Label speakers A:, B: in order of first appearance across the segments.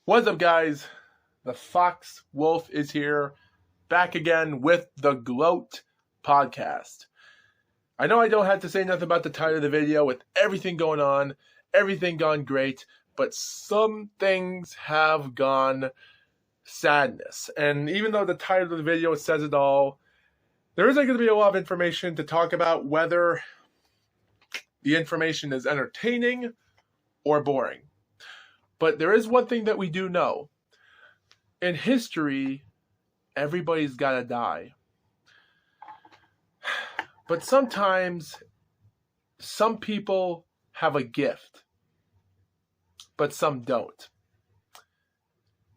A: What's up, guys? The Fox Wolf is here, back again with the GLOAT podcast. I know I don't have to say nothing about the title of the video with everything going on, everything gone great, but some things have gone sadness. And even though the title of the video says it all, there isn't going to be a lot of information to talk about whether the information is entertaining or boring. But there is one thing that we do know. In history, everybody's got to die. But sometimes, some people have a gift, but some don't.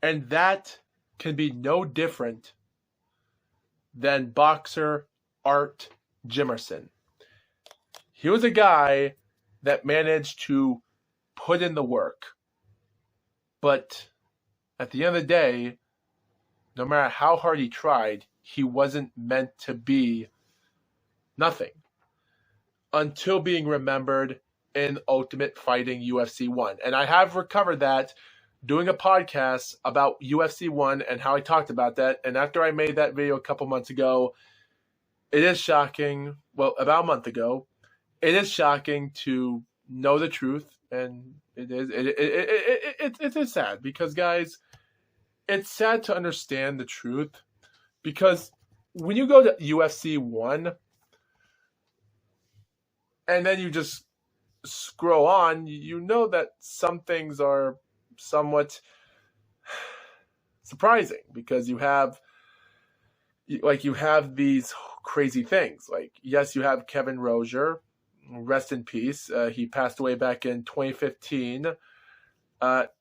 A: And that can be no different than boxer Art Jimmerson. He was a guy that managed to put in the work. But at the end of the day, no matter how hard he tried, he wasn't meant to be nothing until being remembered in Ultimate Fighting UFC 1. And I have recovered that doing a podcast about UFC 1 and how I talked about that. And after I made that video a couple months ago, it is shocking, well, about a month ago, it is shocking to know the truth. And it is sad because, guys, it's sad to understand the truth because when you go to UFC 1 and then you just scroll on, you know that some things are somewhat surprising because you have these crazy things. Like, yes, you have Kevin Rozier. Rest in peace. He passed away back in 2015.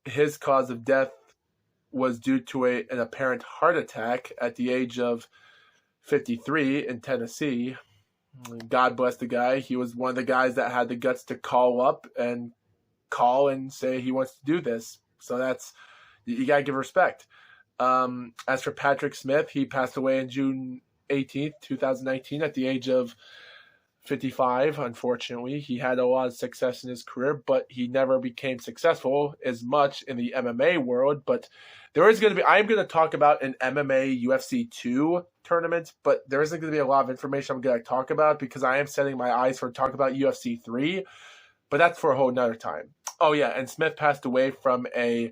A: His cause of death was due to an apparent heart attack at the age of 53 in Tennessee. God bless the guy. He was one of the guys that had the guts to call and say he wants to do this. So you got to give respect. As for Patrick Smith, he passed away on June 18th, 2019 at the age of 55, unfortunately. He had a lot of success in his career, but he never became successful as much in the MMA world. But I'm going to talk about an MMA UFC 2 tournament, but there isn't going to be a lot of information I'm going to talk about because I am setting my eyes for talk about UFC 3, but that's for a whole nother time. Oh yeah, and Smith passed away from sarcomatoid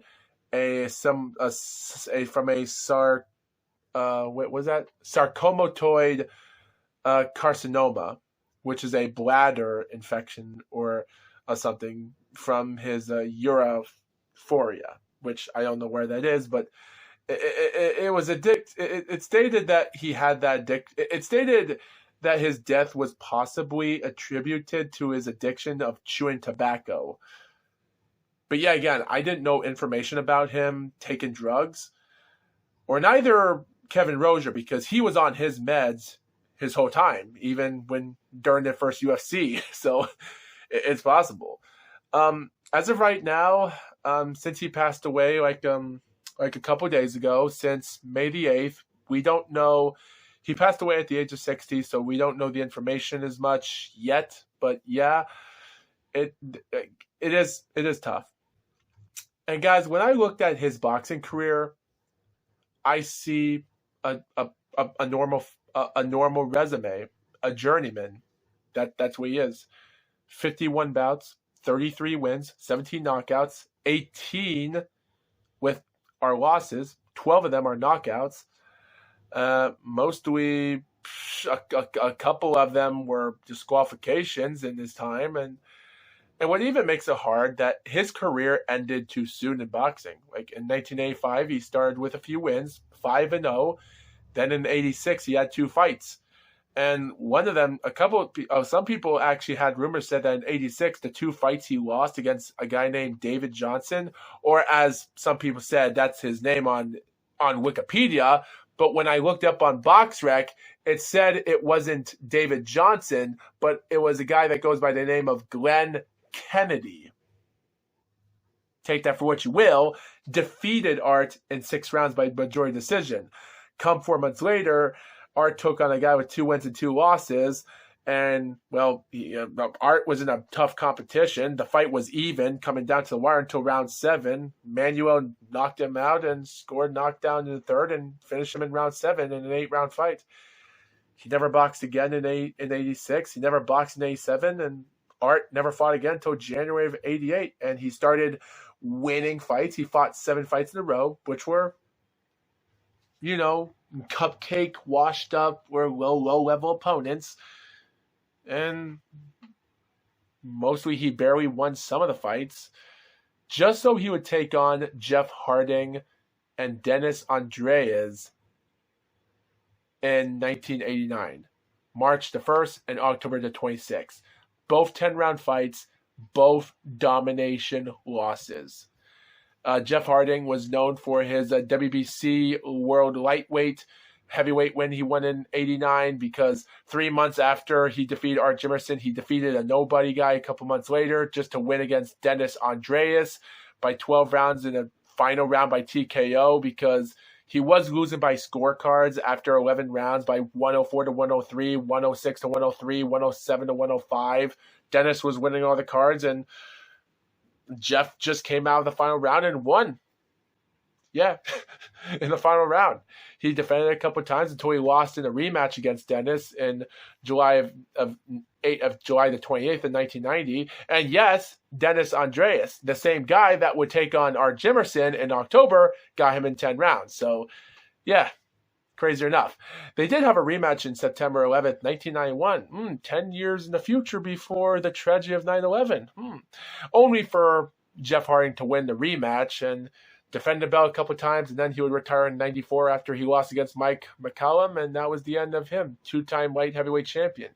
A: carcinoma, which is a bladder infection or something from his uraphoria, which I don't know where that is, but it was it stated that he had that it stated that his death was possibly attributed to his addiction of chewing tobacco. But yeah, again, I didn't know information about him taking drugs, or neither Kevin Rozier, because he was on his meds his whole time, even during the first UFC. So it's possible. As of right now, since he passed away like a couple of days ago, since May the 8th, we don't know. He passed away at the age of 60, so we don't know the information as much yet. But yeah, it is tough. And guys, when I looked at his boxing career, I see a normal resume, a journeyman. That's what he is. 51 bouts, 33 wins, 17 knockouts, 18 with our losses. 12 of them are knockouts. Mostly, a couple of them were disqualifications in his time, and what even makes it hard that his career ended too soon in boxing. Like in 1985, he started with a few wins, 5-0. Then in 86, he had 2 fights. And one of them, some people actually had rumors said that in 86, the 2 fights he lost against a guy named David Johnson, or as some people said, that's his name on Wikipedia. But when I looked up on BoxRec, it said it wasn't David Johnson, but it was a guy that goes by the name of Glenn Kennedy. Take that for what you will. Defeated Art in 6 rounds by majority decision. Come 4 months later, Art took on a guy with 2 wins and 2 losses And, well, Art was in a tough competition. The fight was even, coming down to the wire until round 7. Manuel knocked him out and scored knockdown in the 3rd and finished him in round 7 in an 8-round fight. He never boxed again in 86. He never boxed in 87. And Art never fought again until January of 88. And he started winning fights. He fought 7 fights in a row, which were, cupcake, washed up, were low-level opponents. And mostly he barely won some of the fights, just so he would take on Jeff Harding and Dennis Andreas in 1989, March the 1st and October the 26th. Both 10-round fights, both domination losses. Jeff Harding was known for his WBC World Lightweight Heavyweight win he won in 89, because 3 months after he defeated Art Jimmerson, he defeated a nobody guy a couple months later just to win against Dennis Andreas by 12 rounds in a final round by TKO, because he was losing by scorecards after 11 rounds by 104 to 103, 106 to 103, 107 to 105. Dennis was winning all the cards, and Jeff just came out of the final round and won. Yeah, in the final round. He defended a couple of times until he lost in a rematch against Dennis in July the 28th of 1990. And yes, Dennis Andreas, the same guy that would take on Art Jimmerson in October, got him in 10 rounds. So, yeah, crazy enough. They did have a rematch in September 11th, 1991. 10 years in the future before the tragedy of 9/11. Only for Jeff Harding to win the rematch and defend the belt a couple of times, and then he would retire in 94 after he lost against Mike McCallum, and that was the end of him, 2-time light heavyweight champion.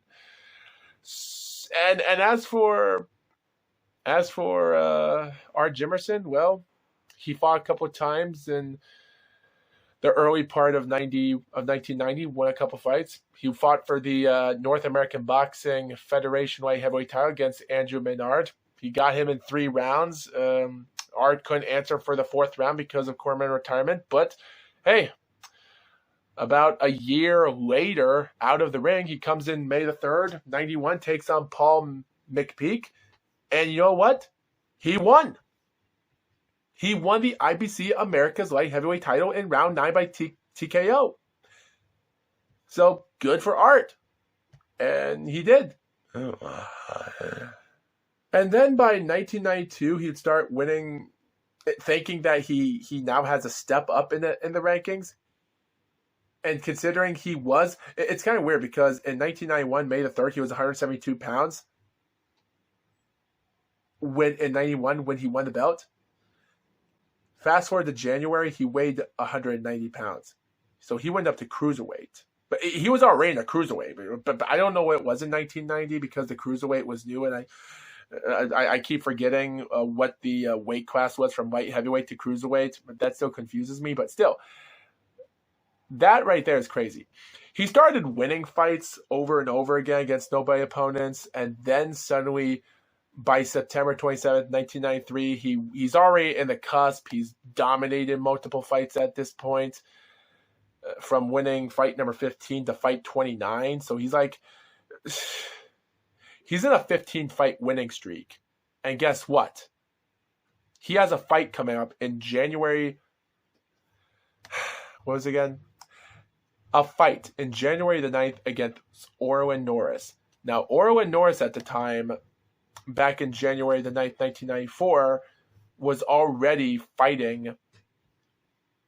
A: And as for Art Jimmerson, well, he fought a couple of times in the early part of 1990, won a couple fights. He fought for the North American Boxing Federation light heavyweight title against Andrew Maynard. He got him in 3 rounds. Art couldn't answer for the 4th round because of Corman retirement. But, hey, about a year later, out of the ring, he comes in May the 3rd, 91, takes on Paul McPeak. And you know what? He won. He won the IBC America's Light Heavyweight title in round 9 by TKO. So, good for Art. And he did. And then by 1992, he'd start winning, thinking that he now has a step up in the rankings. And considering he was, it's kind of weird because in 1991, May the 3rd, he was 172 pounds. In 91, when he won the belt. Fast forward to January, he weighed 190 pounds. So he went up to cruiserweight. But he was already in a cruiserweight. But I don't know what it was in 1990 because the cruiserweight was new, and I keep forgetting what the weight class was from light heavyweight to cruiserweight, but that still confuses me. But still, that right there is crazy. He started winning fights over and over again against nobody opponents, and then suddenly, by September 27th, 1993, he's already in the cusp. He's dominated multiple fights at this point, from winning fight number 15 to fight 29. So he's like... He's in a 15-fight winning streak. And guess what? He has a fight coming up in January. What was it again? A fight in January the 9th against Orwin Norris. Now, Orwin Norris at the time, back in January the 9th, 1994, was already fighting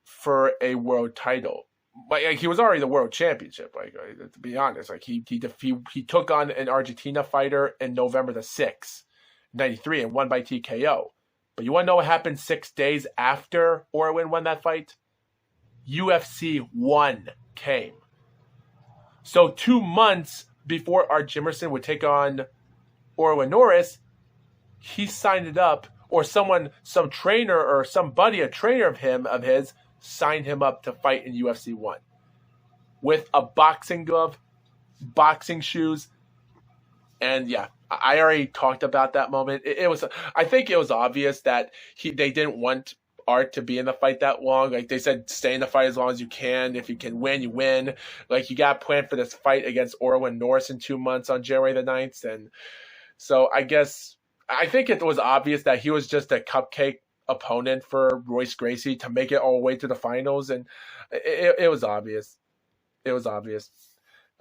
A: for a world title. Like, he was already the world championship. To be honest, he took on an Argentina fighter in November the 6th, 93, and won by TKO. But you want to know what happened 6 days after Orwin won that fight? UFC 1 came. So 2 months before Art Jimmerson would take on Orwin Norris, he signed it up, or some trainer or somebody, a trainer of his, signed him up to fight in UFC 1 with a boxing glove, boxing shoes, and yeah, I already talked about that moment. I think it was obvious that they didn't want Art to be in the fight that long. Like they said, stay in the fight as long as you can. If you can win, you win. Like you got planned for this fight against Orwin Norris in 2 months on January the 9th. And so I think it was obvious that he was just a cupcake opponent for Royce Gracie to make it all the way to the finals. And it was obvious. It was obvious.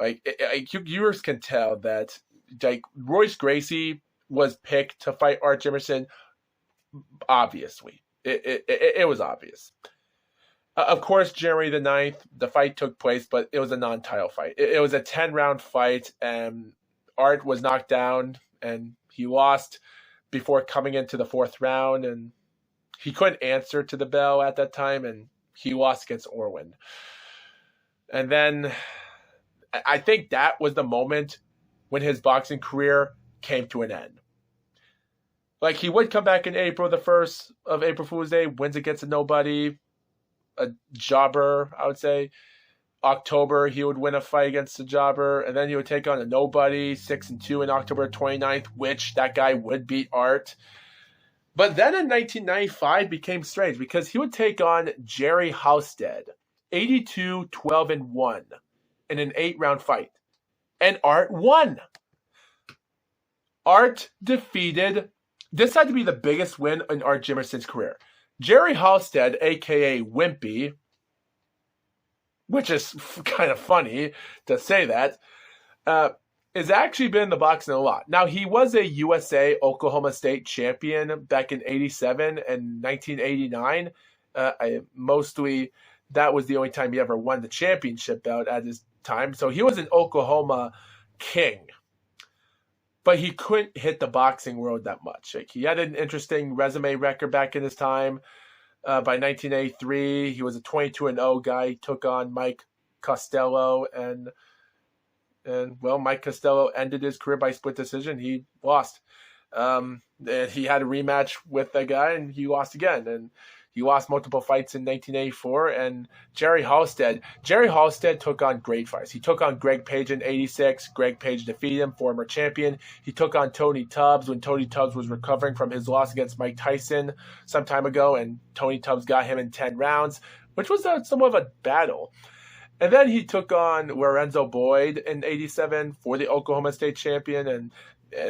A: Viewers can tell that like Royce Gracie was picked to fight Art Jimmerson. Obviously, it was obvious. Of course, January the 9th, the fight took place, but it was a non-title fight. It was a 10-round fight, and Art was knocked down, and he lost before coming into the 4th round, and he couldn't answer to the bell at that time, and he lost against Orwin. And then I think that was the moment when his boxing career came to an end. Like, he would come back in April, the 1st of April Fool's Day, wins against a nobody, a jobber, I would say. October, he would win a fight against a jobber, and then he would take on a nobody, 6-2 in October 29th, which that guy would beat Art. But then in 1995 became strange because he would take on Jerry Halstead, 82-12-1 in an 8-round fight. And Art won. Art defeated... This had to be the biggest win in Art Jimmerson's career. Jerry Halstead, a.k.a. Wimpy, which is kind of funny to say that, has actually been in the boxing a lot. Now, he was a USA Oklahoma State champion back in 87 and 1989. Mostly, that was the only time he ever won the championship bout at his time. So he was an Oklahoma king. But he couldn't hit the boxing world that much. Like, he had an interesting resume record back in his time. By 1983, he was a 22-0 guy. He took on Mike Costello, and Mike Costello ended his career by split decision. He lost. And he had a rematch with that guy, and he lost again. And he lost multiple fights in 1984. And Jerry Halstead took on great fights. He took on Greg Page in 86. Greg Page defeated him, former champion. He took on Tony Tubbs when Tony Tubbs was recovering from his loss against Mike Tyson some time ago. And Tony Tubbs got him in 10 rounds, which was somewhat of a battle. And then he took on Lorenzo Boyd in 87 for the Oklahoma State champion. And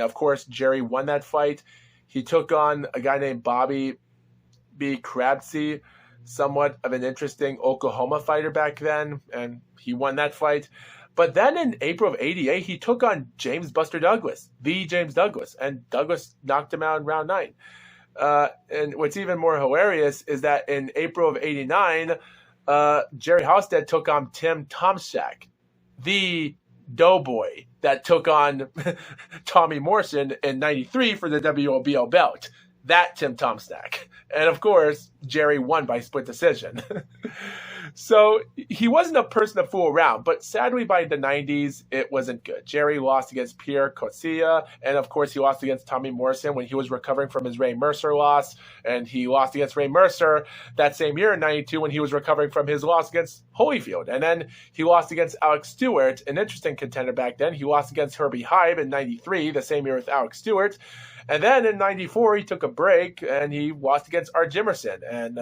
A: of course, Jerry won that fight. He took on a guy named Bobby B. Crabtree, somewhat of an interesting Oklahoma fighter back then, and he won that fight. But then in April of 88, he took on James Buster Douglas, the James Douglas, and Douglas knocked him out in round 9. And what's even more hilarious is that in April of 89, Jerry Halstead took on Tim Tomczak, the doughboy that took on Tommy Morrison in 93 for the WOBO belt. That Tim Tomczak. And of course, Jerry won by split decision. So he wasn't a person to fool around, but sadly by the 90s, it wasn't good. Jerry lost against Pierre Coetzee, and of course he lost against Tommy Morrison when he was recovering from his Ray Mercer loss, and he lost against Ray Mercer that same year in 92 when he was recovering from his loss against Holyfield. And then he lost against Alex Stewart, an interesting contender back then. He lost against Herbie Hyde in 93, the same year with Alex Stewart. And then in 94, he took a break, and he lost against Art Jimmerson. And,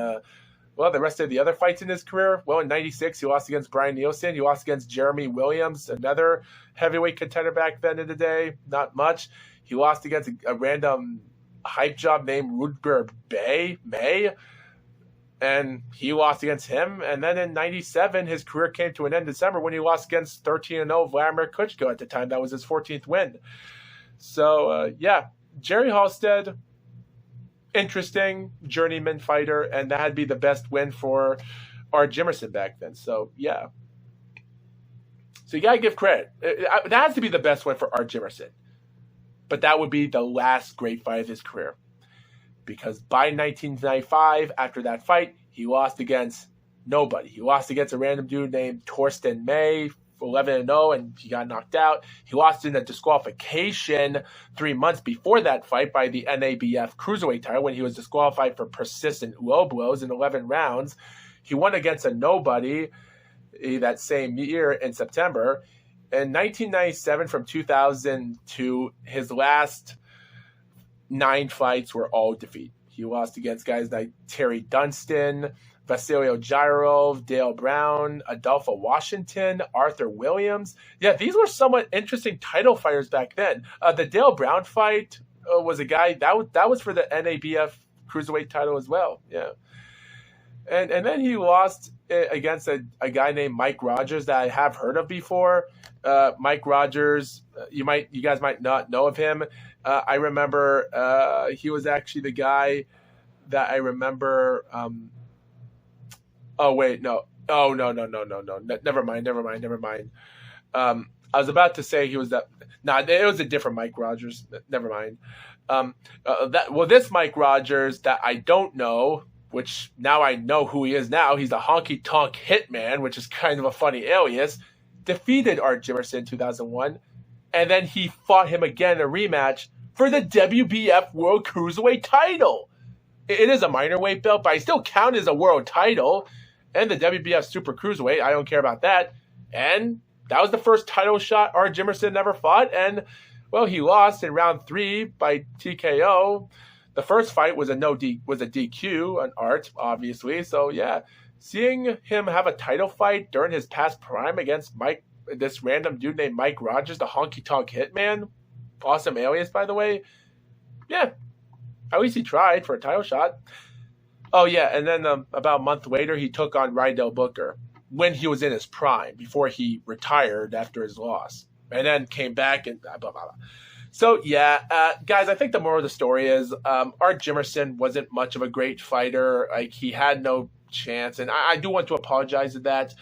A: the rest of the other fights in his career, in 96, he lost against Brian Nielsen. He lost against Jeremy Williams, another heavyweight contender back then in the day. Not much. He lost against a random hype job named Rudger May, and he lost against him. And then in 97, his career came to an end in December when he lost against 13-0 Vladimir Klitschko at the time. That was his 14th win. So, Jerry Halstead, interesting journeyman fighter, and that'd be the best win for Art Jimmerson back then. So, yeah. So you got to give credit. That has to be the best win for Art Jimmerson. But that would be the last great fight of his career. Because by 1995, after that fight, he lost against nobody. He lost against a random dude named Torsten May, 11-0, and he got knocked out. He lost in a disqualification 3 months before that fight by the NABF cruiserweight title when he was disqualified for persistent low blows in 11 rounds. He won against a nobody that same year in September. In 1997, from 2000 to his last 9 fights were all defeat. He lost against guys like Terry Dunstan, Vasilio Gyrov, Dale Brown, Adolfo Washington, Arthur Williams. Yeah, these were somewhat interesting title fighters back then. The Dale Brown fight was a guy that was for the NABF cruiserweight title as well. Yeah, and then he lost against a guy named Mike Rogers that I have heard of before. Mike Rogers, you guys might not know of him. I remember he was actually the guy that I remember. Oh wait, no. Oh no. Never mind. I was about to say he was that. No, it was a different Mike Rogers. Never mind. This Mike Rogers that I don't know, which now I know who he is now. He's the Honky Tonk Hitman, which is kind of a funny alias. Defeated Art Jimmerson in 2001, and then he fought him again in a rematch for the WBF World Cruiserweight title. It is a minor weight belt, but I still count it as a world title. And the WBF Super Cruiserweight, I don't care about that. And that was the first title shot Art Jimmerson ever fought. And, well, he lost in round 3 by TKO. The first fight was a DQ on Art, obviously. So, yeah, seeing him have a title fight during his past prime against this random dude named Mike Rogers, the Honky Tonk Hitman, awesome alias, by the way. Yeah, at least he tried for a title shot. Oh, yeah, and then about a month later, he took on Rydell Booker when he was in his prime, before he retired after his loss, and then came back and blah, blah, blah. So, yeah, guys, I think the moral of the story is Art Jimmerson wasn't much of a great fighter. Like, he had no chance, and I do want to apologize for that.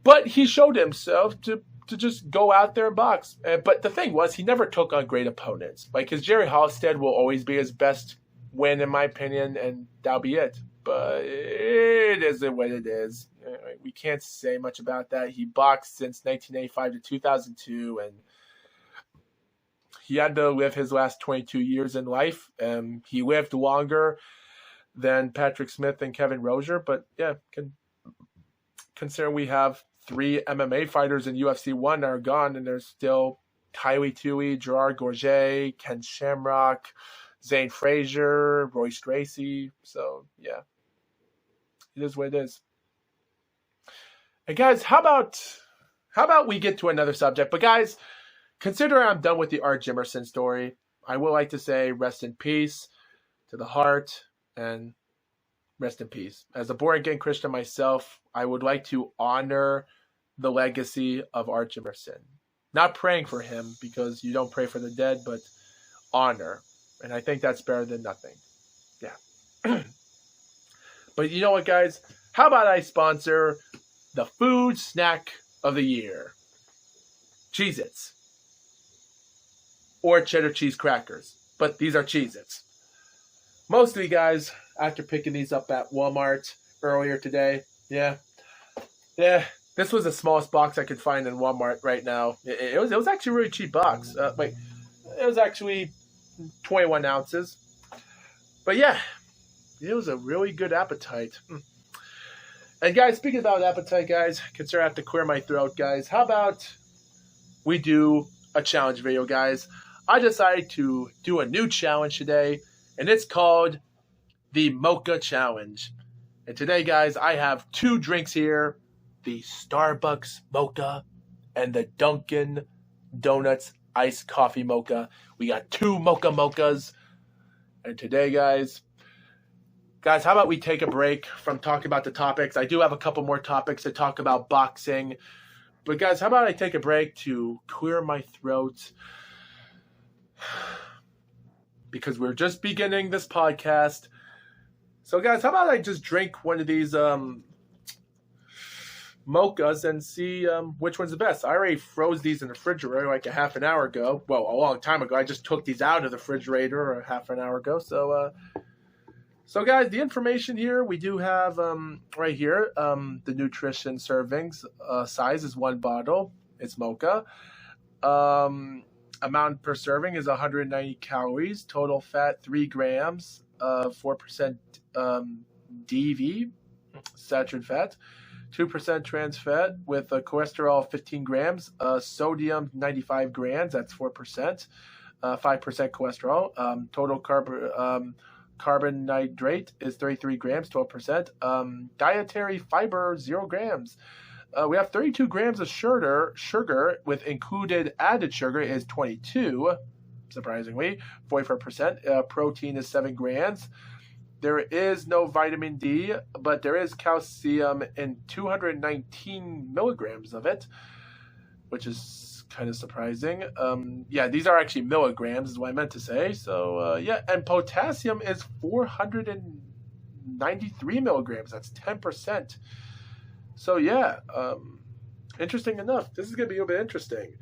A: But he showed himself to just go out there and box. But the thing was, he never took on great opponents. Like, his Jerry Halstead will always be his best win, in my opinion, and that'll be it. But it isn't what it is. We can't say much about that. He boxed since 1985 to 2002, and he had to live his last 22 years in life. He lived longer than Patrick Smith and Kevin Rozier, but yeah, considering we have 3 MMA fighters in UFC 1 that are gone, and there's still Tylee Tui, Gerard Gorget, Ken Shamrock, Zane Frazier, Royce Gracie. So, yeah. It is what it is. And guys, how about we get to another subject? But guys, considering I'm done with the Art Jimmerson story, I would like to say rest in peace to the heart and rest in peace. As a born-again Christian myself, I would like to honor the legacy of Art Jimmerson. Not praying for him, because you don't pray for the dead, but honor. And I think that's better than nothing. Yeah. But you know what, guys? How about I sponsor the food snack of the year? Cheez-Its. Or cheddar cheese crackers. But these are Cheez-Its. Most of you guys, after picking these up at Walmart earlier today, yeah, this was the smallest box I could find in Walmart right now. It was actually a really cheap box. It was actually 21 ounces. But yeah, it was a really good appetite. And guys, speaking about appetite, guys, consider I have to clear my throat, guys. How about we do a challenge video, guys? I decided to do a new challenge today, and it's called the Mocha Challenge. And today, guys, I have 2 drinks here, the Starbucks Mocha and the Dunkin' Donuts Iced Coffee Mocha. We got 2 mochas. And today, guys, how about we take a break from talking about the topics? I do have a couple more topics to talk about boxing. But guys, how about I take a break to clear my throat? Because we're just beginning this podcast. So guys, how about I just drink one of these mochas and see which one's the best. I already froze these in the refrigerator like a half an hour ago. Well, a long time ago. I just took these out of the refrigerator a half an hour ago. So guys, the information here, we do have right here, the nutrition servings. Size is 1 bottle. It's mocha. Amount per serving is 190 calories. Total fat, 3 grams. 4% DV, saturated fat. 2% trans fat with cholesterol 15 grams. Sodium 95 grams. That's 4%. 5% cholesterol. carbohydrate is 33 grams, 12%. Dietary fiber, 0 grams. We have 32 grams of sugar with included added sugar is 22, surprisingly, 44%. Protein is 7 grams. There is no vitamin D, but there is calcium in 219 milligrams of it, which is kind of surprising. Yeah, these are actually milligrams is what I meant to say. So, yeah, and potassium is 493 milligrams. That's 10%. So, yeah, interesting enough. This is going to be a little bit interesting.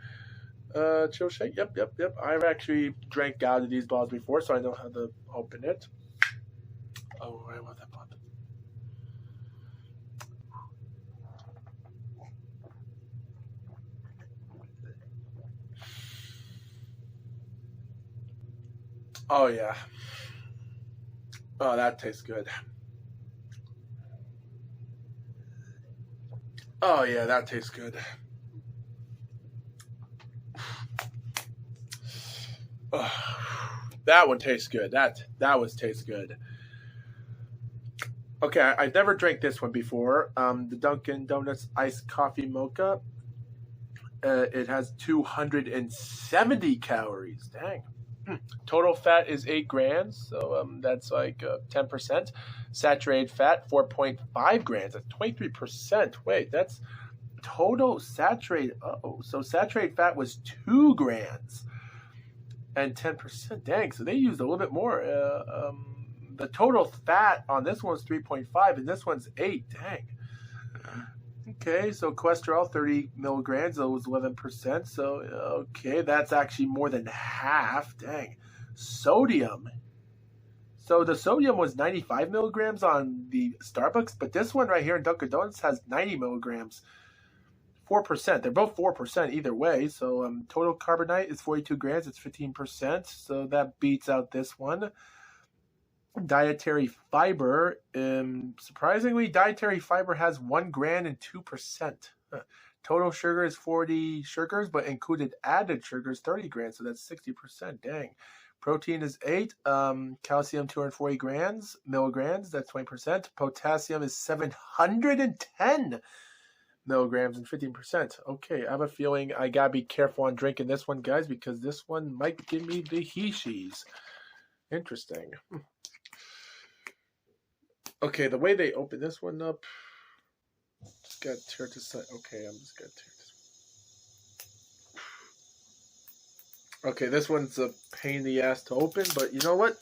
A: Chill shake. Yep. I've actually drank out of these bottles before, so I know how to open it. Oh, I want that bottle. Oh, yeah. Oh, that tastes good. Oh, yeah, that tastes good. Oh, that one tastes good. That tastes good. Okay, I've never drank this one before. The Dunkin' Donuts Iced Coffee Mocha. It has 270 calories. Dang. Total fat is 8 grams, so that's like 10%. Saturated fat, 4.5 grams. That's 23%. Wait, that's total saturated. Oh, so saturated fat was 2 grams and 10%. Dang, so they used a little bit more. The total fat on this one's 3.5 and this one's 8. Dang. Okay, so cholesterol 30 milligrams, that was 11%. So okay, that's actually more than half. Dang. Sodium. So the sodium was 95 milligrams on the Starbucks, but this one right here in Dunkin' Donuts has 90 milligrams. 4%. They're both 4% either way. So total carbonite is 42 grams. It's 15%. So that beats out this one. Dietary fiber. Surprisingly, dietary fiber has 1 gram and 2%. Total sugar is 40 sugars, but included added sugars 30 grams. So that's 60%. Dang. Protein is 8. Calcium 240 milligrams. That's 20%. Potassium is 710 milligrams and 15%. Okay, I have a feeling I gotta be careful on drinking this one, guys, because this one might give me the he-shees. Interesting. Okay, the way they open this one up, just gotta tear it to side. Okay, I'm just gonna tear this. Okay, this one's a pain in the ass to open, but you know what?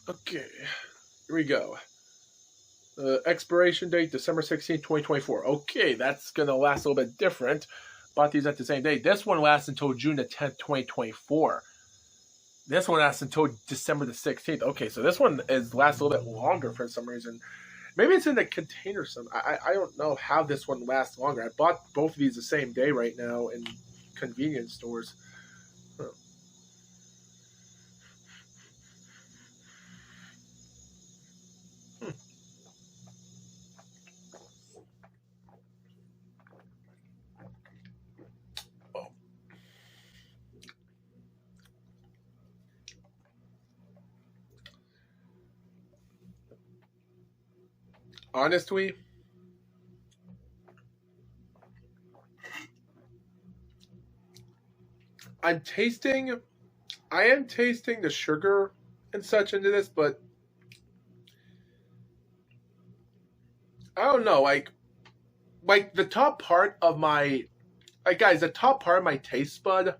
A: Okay, here we go. Expiration date, December 16th, 2024. Okay, that's going to last a little bit different. Bought these at the same day. This one lasts until June the 10th, 2024. This one lasts until December the 16th. Okay, so this one lasts a little bit longer for some reason. Maybe it's in the container. I don't know how this one lasts longer. I bought both of these the same day right now in convenience stores. Huh. Honestly, I am tasting the sugar and such into this, but I don't know, like the top part of my, guys, the top part of my taste bud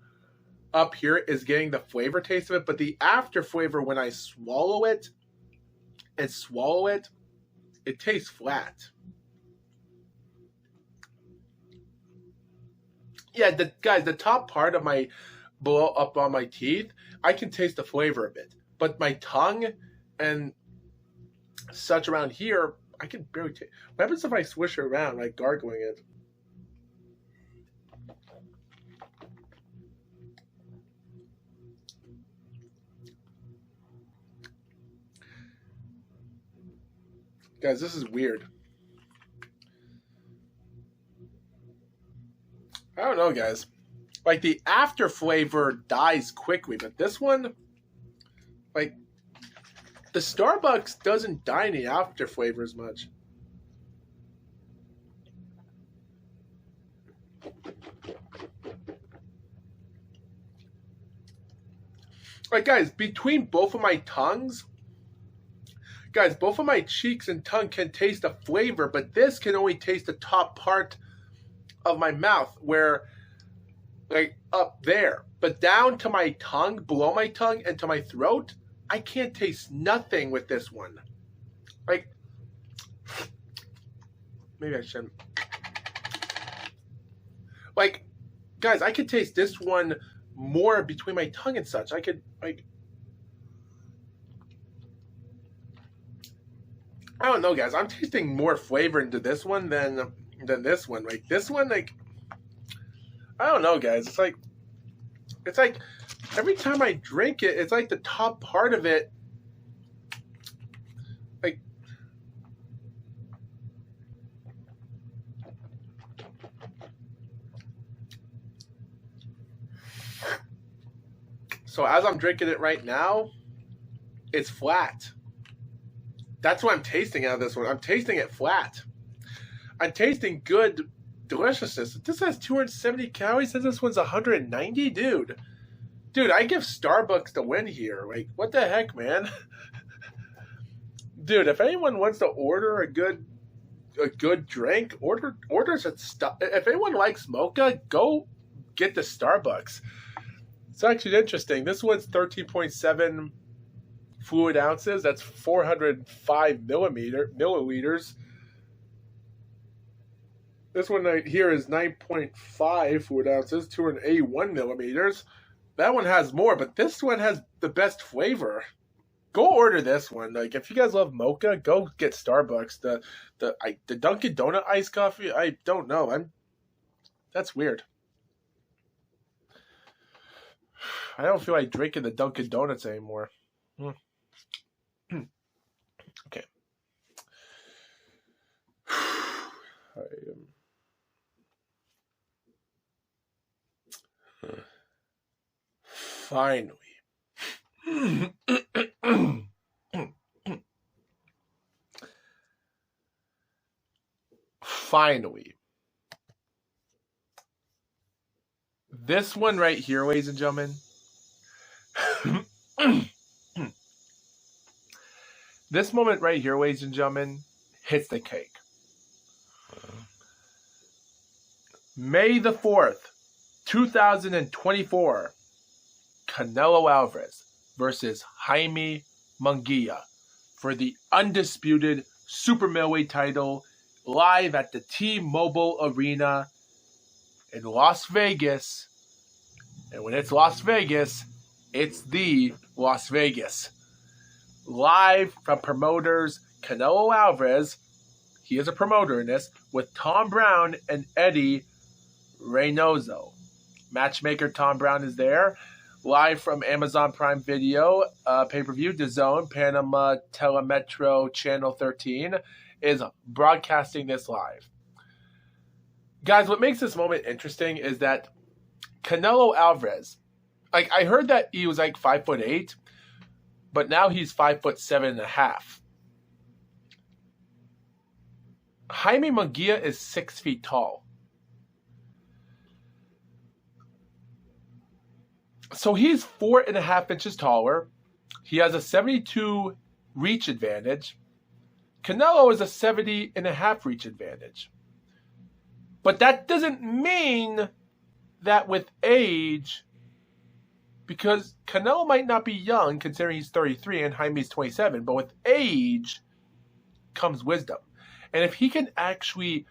A: up here is getting the flavor taste of it, but the after flavor when I swallow it, it tastes flat. Yeah, the top part of my below up on my teeth, I can taste the flavor of it, but my tongue and such around here, I can barely taste. What happens if I swish it around, like gargling it? Guys, this is weird. I don't know, guys. like the after flavor dies quickly, but this one, like the Starbucks doesn't die in the after flavor as much. Like guys, between both of my tongues, guys, both of my cheeks and tongue can taste the flavor, but this can only taste the top part of my mouth, where like up there, but down to my tongue, below my tongue, and to my throat, I can't taste nothing with this one. Like, maybe I shouldn't. Like, guys, I could taste this one more between my tongue and such. I could, like, I don't know, guys. I'm tasting more flavor into this one than this one. Like, this one, like, I don't know, guys. It's like every time I drink it, it's like the top part of it, like, so as I'm drinking it right now, it's flat. That's what I'm tasting out of this one. I'm tasting it flat. I'm tasting good deliciousness. This has 270 calories and this one's 190, dude. Dude, I give Starbucks the win here. Like, what the heck, man? Dude, if anyone wants to order a good drink, orders at stuff. If anyone likes mocha, go get the Starbucks. It's actually interesting. This one's 13.7 fluid ounces. That's 405 milliliters. This one right here is 9.5 fluid ounces, 281 millimeters. That one has more, but this one has the best flavor. Go order this one. Like, if you guys love mocha, go get Starbucks. The Dunkin' Donut iced coffee, I don't know. That's weird. I don't feel like drinking the Dunkin' Donuts anymore. Okay. Finally. Finally. This one right here, ladies and gentlemen. This moment right here, ladies and gentlemen, hits the cake. May the 4th, 2024. Canelo Alvarez versus Jaime Munguia for the undisputed super middleweight title, live at the T-Mobile Arena in Las Vegas. And when it's Las Vegas, it's the Las Vegas. Live from promoters Canelo Alvarez, he is a promoter in this, with Tom Brown and Eddie Reynoso. Matchmaker Tom Brown is there. Live from Amazon Prime Video, pay-per-view, DAZN, Panama Telemetro Channel 13 is broadcasting this live. Guys, what makes this moment interesting is that Canelo Alvarez, like, I heard that he was like 5'8", but now he's 5'7.5". Jaime Munguia is 6 feet tall. So he's 4.5 inches taller. He has a 72 reach advantage. Canelo is a 70.5 reach advantage. But that doesn't mean that with age, because Canelo might not be young considering he's 33 and Jaime's 27, but with age comes wisdom. And if he can actually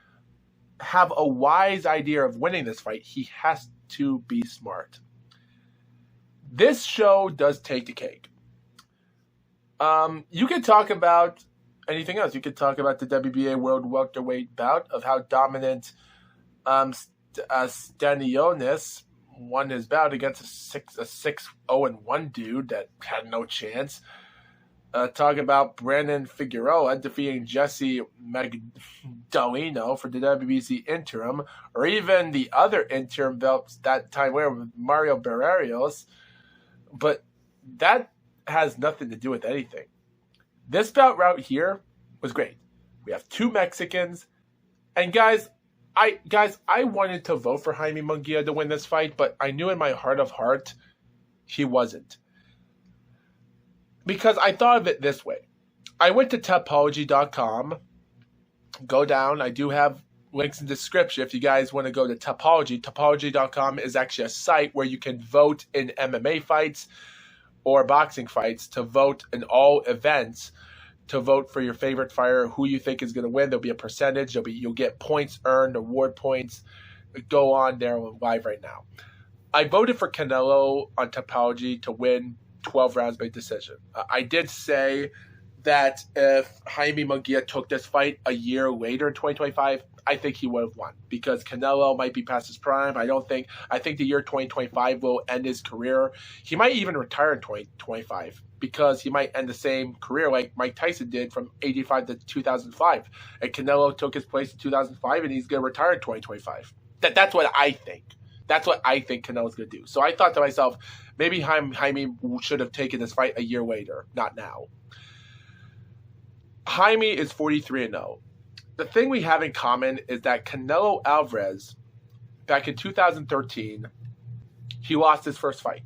A: have a wise idea of winning this fight, he has to be smart. This show does take the cake. You could talk about anything else. You could talk about the WBA World Welterweight bout of how dominant Stanionis won his bout against a 6-0-1 dude that had no chance. Talk about Brandon Figueroa defeating Jesse Magdaleno for the WBC interim, or even the other interim belts that time with Mario Barrios. But that has nothing to do with anything. This bout route here was great. We have 2 Mexicans, and guys, I wanted to vote for Jaime Munguia to win this fight, but I knew in my heart of heart he wasn't. Because I thought of it this way. I went to Tapology.com. Go down. I do have links in the description if you guys want to go to Tapology. Tapology.com is actually a site where you can vote in MMA fights or boxing fights, to vote in all events, to vote for your favorite fighter, who you think is going to win. There'll be a percentage. You'll get points earned, award points. Go on there live right now. I voted for Canelo on Tapology to win 12 rounds by decision. I did say that if Jaime Munguia took this fight a year later in 2025, I think he would have won, because Canelo might be past his prime. I think the year 2025 will end his career. He might even retire in 2025, because he might end the same career like Mike Tyson did from 85 to 2005. And Canelo took his place in 2005, and he's going to retire in 2025. That's what I think. That's what I think Canelo's going to do. So I thought to myself, maybe Jaime should have taken this fight a year later, not now. Jaime is 43-0. The thing we have in common is that Canelo Alvarez, back in 2013, he lost his first fight.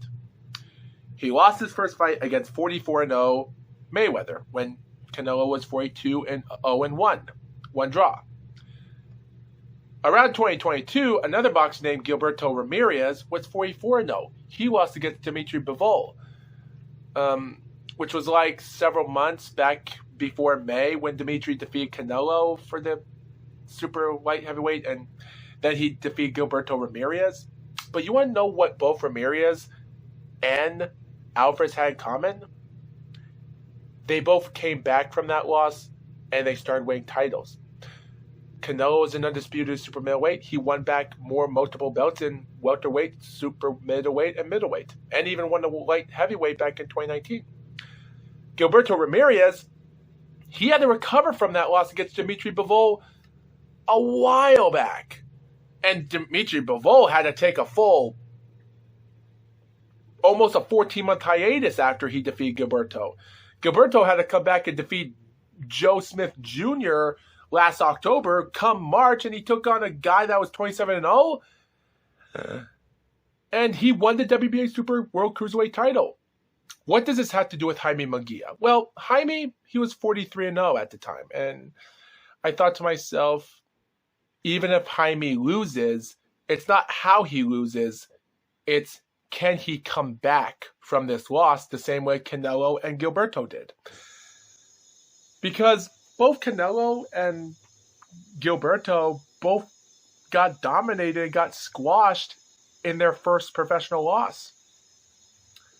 A: He lost his first fight against 44-0 Mayweather when Canelo was 42-0-1, one draw. Around 2022, another boxer named Gilberto Ramirez was 44-0. He lost against Dimitri Bivol, which was like several months back before May when Dimitri defeated Canelo for the super light heavyweight, and then he defeated Gilberto Ramirez. But you want to know what both Ramirez and Alvarez had in common? They both came back from that loss and they started winning titles. Canelo is an undisputed super middleweight. He won back multiple belts in welterweight, super middleweight, and middleweight, and even won the light heavyweight back in 2019. Gilberto Ramirez, he had to recover from that loss against Dimitri Bivol a while back. And Dimitri Bivol had to take almost a 14-month hiatus after he defeated Gilberto. Gilberto had to come back and defeat Joe Smith Jr. last October, come March, and he took on a guy that was 27-0. And he won the WBA Super World Cruiserweight title. What does this have to do with Jaime Munguia? Well, Jaime, he was 43-0 at the time. And I thought to myself, even if Jaime loses, it's not how he loses, it's can he come back from this loss the same way Canelo and Gilberto did. Because both Canelo and Gilberto both got dominated, got squashed in their first professional loss.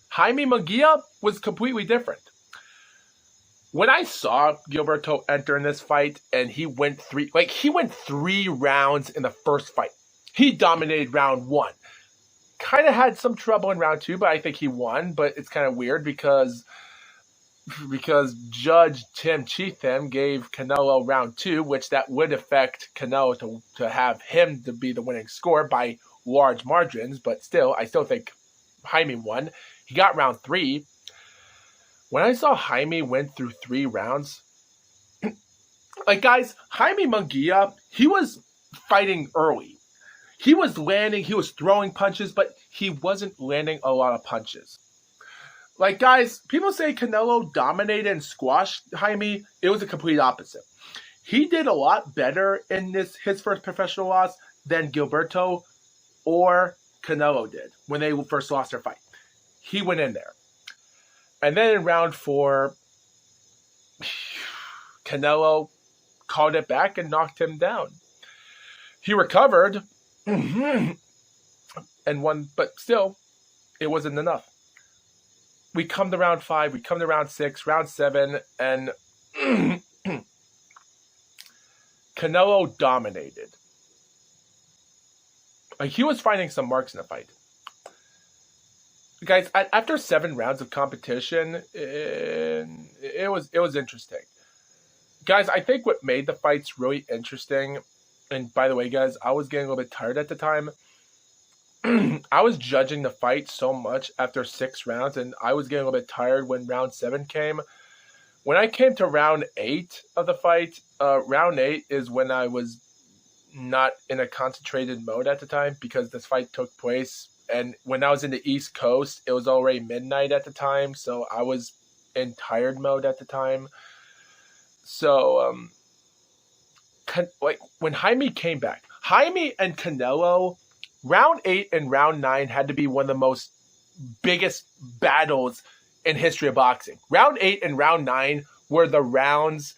A: Jaime Munguia was completely different. When I saw Gilberto enter in this fight and he went 3 rounds in the first fight. He dominated round 1. Kind of had some trouble in round 2, but I think he won. But it's kind of weird because Judge Tim Cheatham gave Canelo round 2, which that would affect Canelo to have him to be the winning score by large margins. But still, I still think Jaime won. He got round 3. When I saw Jaime went through 3 rounds, guys, Jaime Munguia, he was fighting early. He was landing, he was throwing punches, but he wasn't landing a lot of punches. Guys, people say Canelo dominated and squashed Jaime. It was the complete opposite. He did a lot better in his first professional loss than Gilberto or Canelo did when they first lost their fight. He went in there. And then in round 4, Canelo called it back and knocked him down. He recovered and won, but still, it wasn't enough. We come to round 5, we come to round 6, round 7, and Canelo dominated. He was finding some marks in the fight. guys, after 7 rounds of competition, it was interesting. Guys, I think what made the fights really interesting, and by the way, guys, I was getting a little bit tired at the time. I was judging the fight so much after 6 rounds, and I was getting a little bit tired when round 7 came. When I came to round 8 of the fight, round 8 is when I was not in a concentrated mode at the time because this fight took place. And when I was in the East Coast, it was already midnight at the time, so I was in tired mode at the time. So, like when Jaime came back, Jaime and Canelo, round 8 and round 9 had to be one of the most biggest battles in history of boxing. Round 8 and round 9 were the rounds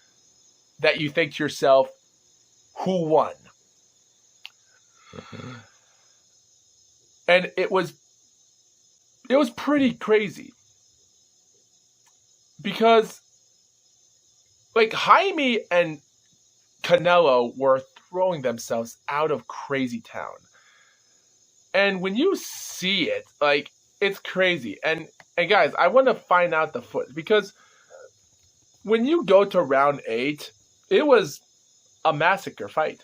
A: that you think to yourself, who won? And it was pretty crazy. Because like Jaime and Canelo were throwing themselves out of crazy town. And when you see it, like, it's crazy. And guys, I want to find out the footage because when you go to round 8, it was a massacre fight.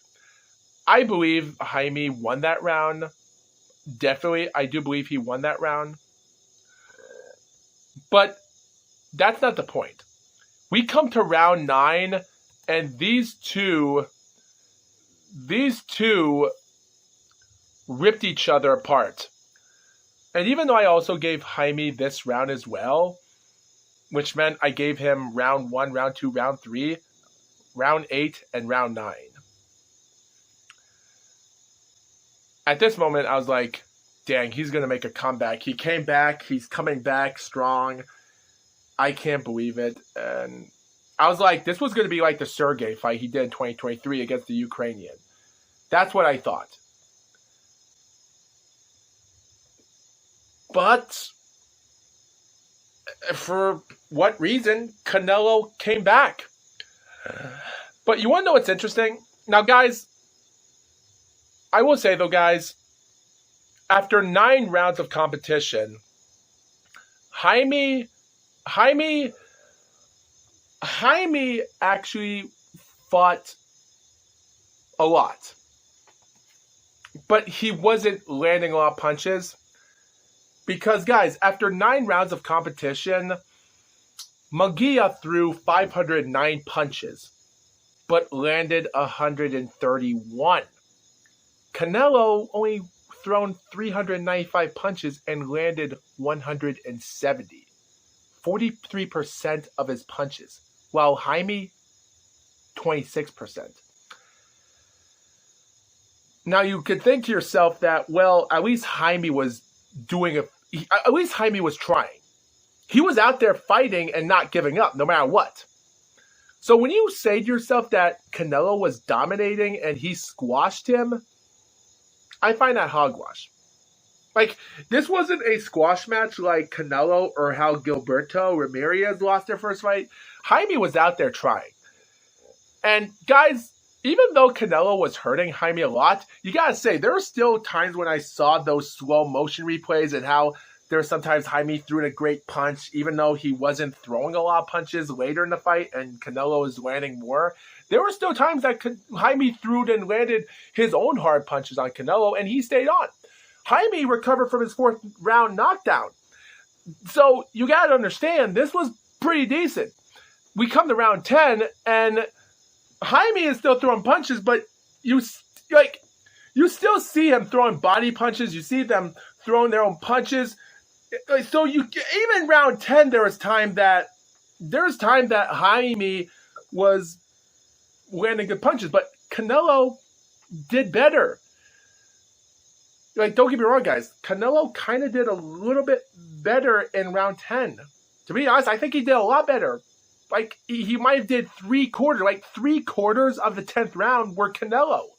A: I believe Jaime won that round. Definitely, I do believe he won that round. But that's not the point. We come to round 9, and these two ripped each other apart. And even though I also gave Jaime this round as well, which meant I gave him round 1, round 2, round 3, round 8, and round 9. At this moment, I was like, dang, he's going to make a comeback. He came back. He's coming back strong. I can't believe it. And I was like, this was going to be like the Sergey fight he did in 2023 against the Ukrainian. That's what I thought. But for what reason, Canelo came back. But you want to know what's interesting? Now, guys, I will say, though, guys, after 9 rounds of competition, Jaime actually fought a lot. But he wasn't landing a lot of punches. Because, guys, after 9 rounds of competition, Munguia threw 509 punches, but landed 131. Canelo only thrown 395 punches and landed 170. 43% of his punches, while Jaime, 26%. Now, you could think to yourself that, well, at least Jaime was trying. He was out there fighting and not giving up, no matter what. So when you say to yourself that Canelo was dominating and he squashed him, I find that hogwash. Like, this wasn't a squash match like Canelo or how Gilberto Ramirez lost their first fight. Jaime was out there trying. And guys, even though Canelo was hurting Jaime a lot, you gotta say, there were still times when I saw those slow motion replays and how there were sometimes Jaime threw in a great punch, even though he wasn't throwing a lot of punches later in the fight and Canelo was landing more. There were still times that Jaime threw and landed his own hard punches on Canelo, and he stayed on. Jaime recovered from his 4th round knockdown. So you got to understand, this was pretty decent. We come to round 10, and Jaime is still throwing punches, but you still see him throwing body punches. You see them throwing their own punches. So even round 10, there was time that Jaime was landing good punches, but Canelo did better. Like, don't get me wrong, guys. Canelo kind of did a little bit better in round 10. To be honest, I think he did a lot better. Like, he might have did 3/4. Like, 3/4 of the 10th round were Canelo.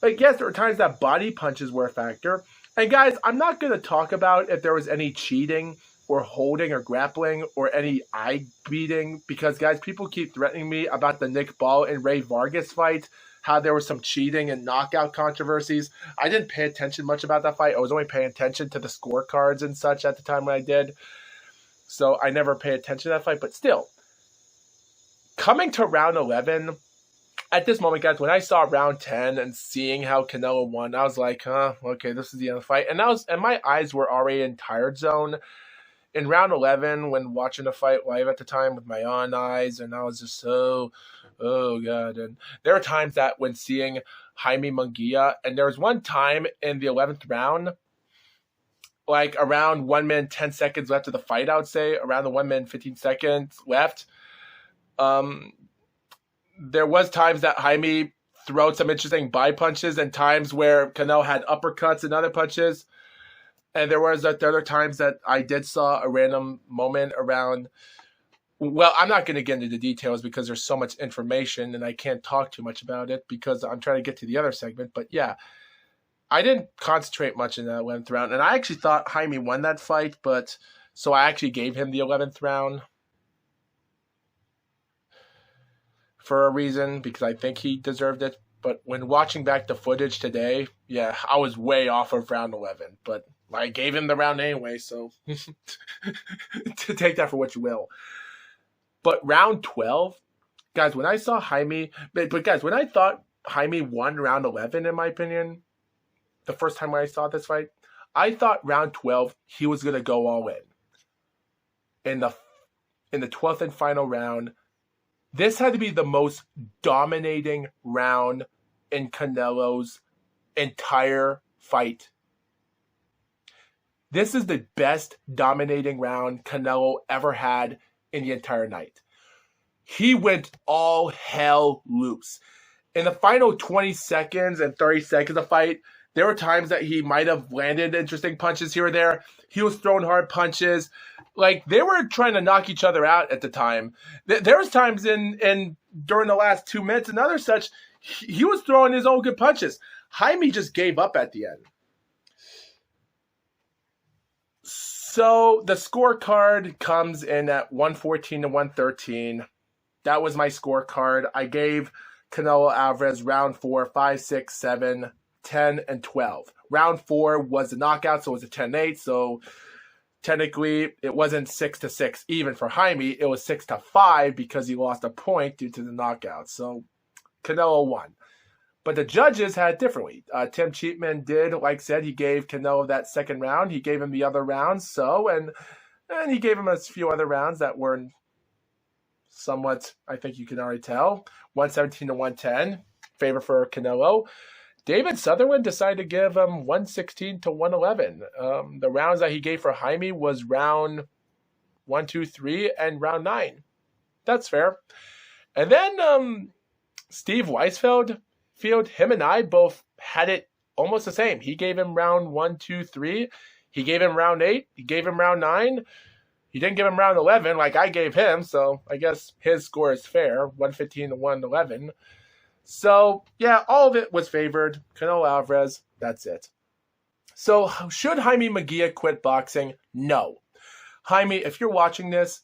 A: Like, yes, there were times that body punches were a factor. And, guys, I'm not going to talk about if there was any cheating or holding or grappling or any eye beating because, guys, people keep threatening me about the Nick Ball and Ray Vargas fight, how there was some cheating and knockout controversies. I didn't pay attention much about that fight. I was only paying attention to the scorecards and such at the time when I did. So I never paid attention to that fight. But still, coming to round 11, at this moment, guys, when I saw round 10 and seeing how Canelo won, I was like, okay, this is the end of the fight. And my eyes were already in tired zone. In round 11, when watching the fight live at the time with my own eyes, and I was just so, oh God. And there are times that when seeing Jaime Munguia, and there was one time in the 11th round, like around 1 minute, 10 seconds left of the fight, I would say, around the 1 minute, 15 seconds left, there was times that Jaime threw some interesting by punches and times where Canelo had uppercuts and other punches. And there was other times that I did saw a random moment around. Well, I'm not going to get into the details because there's so much information and I can't talk too much about it because I'm trying to get to the other segment. But yeah, I didn't concentrate much in that 11th round. And I actually thought Jaime won that fight, but so I actually gave him the 11th round for a reason because I think he deserved it. But when watching back the footage today, yeah, I was way off of round 11. But I gave him the round anyway, so to take that for what you will. But round 12, guys, when I saw Jaime, but guys, when I thought Jaime won round 11, in my opinion, the first time when I saw this fight, I thought round 12, he was going to go all in. In the 12th and final round, this had to be the most dominating round in Canelo's entire fight. This is the best dominating round Canelo ever had in the entire night. He went all hell loose. In the final 20 seconds and 30 seconds of the fight, there were times that he might have landed interesting punches here or there. He was throwing hard punches. Like, they were trying to knock each other out at the time. There was times during the last 2 minutes and other such, he was throwing his own good punches. Jaime just gave up at the end. So the scorecard comes in at 114 to 113. That was my scorecard. I gave Canelo Alvarez round 4, 5, 6, 7, 10, and 12. Round 4 was the knockout, so it was a 10-8. So technically, it wasn't 6-6 even for Jaime. It was 6-5 because he lost a point due to the knockout. So Canelo won. But the judges had it differently. Tim Cheatman did, like I said, he gave Canelo that second round. He gave him the other rounds. And he gave him a few other rounds that were somewhat, I think you can already tell, 117 to 110, favor for Canelo. David Sutherland decided to give him 116 to 111. The rounds that he gave for Jaime was round 1, 2, 3, and round 9. That's fair. And then Steve Weisfeld, him and I both had it almost the same. He gave him round 1, 2, 3. He gave him round 8. He gave him round 9. He didn't give him round 11 like I gave him, so I guess his score is fair, 115 to 111. So, yeah, all of it was favored. Canelo Alvarez, that's it. So, should Jaime Munguia quit boxing? No. Jaime, if you're watching this,